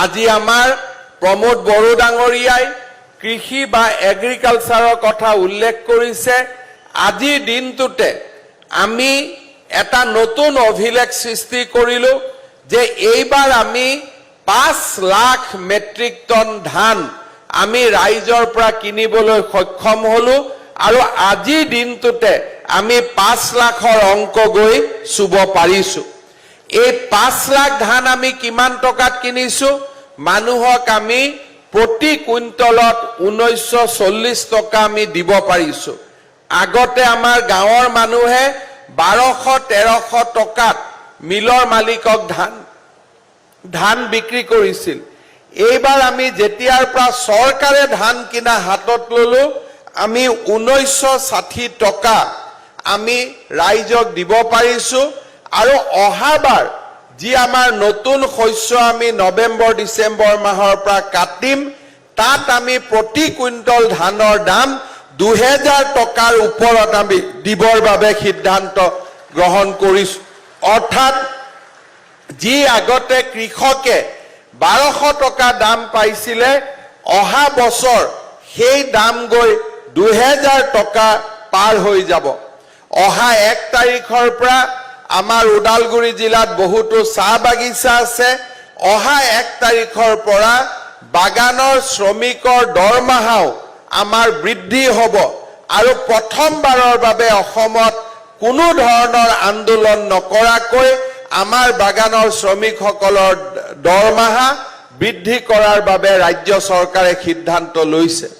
আজি আমাৰ প্ৰমোদ বড়ো ডাঙৰীয়াই কৃষি বা এগ্ৰিকালচাৰৰ কথা উল্লেখ কৰিছে। আজিৰ দিনটোতে আমি এটা নতুন অভিলেখ সৃষ্টি কৰিলো যে এইবাৰ আমি 5 লাখ মেট্ৰিক টন ধান আমি ৰাইজৰ পৰা কিনিবলৈ সক্ষম হলো আৰু আজিৰ দিনটোতে আমি 5 লাখৰ অংক গৈ চুব পাৰিছো। এই 5 লাখ ধান আমি কিমান টকাত কিনিছো? মানুহক আমি প্ৰতি কুইণ্টলত 1940 টকা আমি দিব পাৰিছো। আগতে আমাৰ গাঁৱৰ মানুহে 1200-1300 টকাত মিলৰ মালিকক ধান বিক্ৰী কৰিছিল। এইবাৰ আমি যেতিয়াৰ পৰা চৰকাৰে ধান কিনা হাতত ললো, আমি 1960 টকা আমি ৰাইজক দিব পাৰিছো। আৰু অহাবাৰ যি আমাৰ নতুন শস্য আমি নৱেম্বৰ ডিচেম্বৰ মাহৰ পৰা কাটিম, তাত আমি প্ৰতি কুইণ্টল ধানৰ দাম 2000 টকাৰ ওপৰত আমি দিবৰ বাবে সিদ্ধান্ত গ্ৰহণ কৰিছো। অৰ্থাৎ যি আগতে কৃষকে 1200 টকা দাম পাইছিলে, অহা বছৰ সেই দাম গৈ 2000 টকা পাৰ হৈ যাব। অহা 1 তাৰিখৰ পৰা আমাৰ ওদালগুৰি জিলাত বহুতো চাহ বাগিচা আছে। অহা 1 তাৰিখৰ পৰা বাগানৰ শ্ৰমিকৰ দৰমহাও আমাৰ বৃদ্ধি হ'ব আৰু প্ৰথমবাৰৰ বাবে অসমত কোনো ধৰণৰ আন্দোলন নকৰাকৈ আমাৰ বাগানৰ শ্ৰমিকসকলৰ দৰমহা বৃদ্ধি কৰাৰ বাবে ৰাজ্য চৰকাৰে সিদ্ধান্ত লৈছে।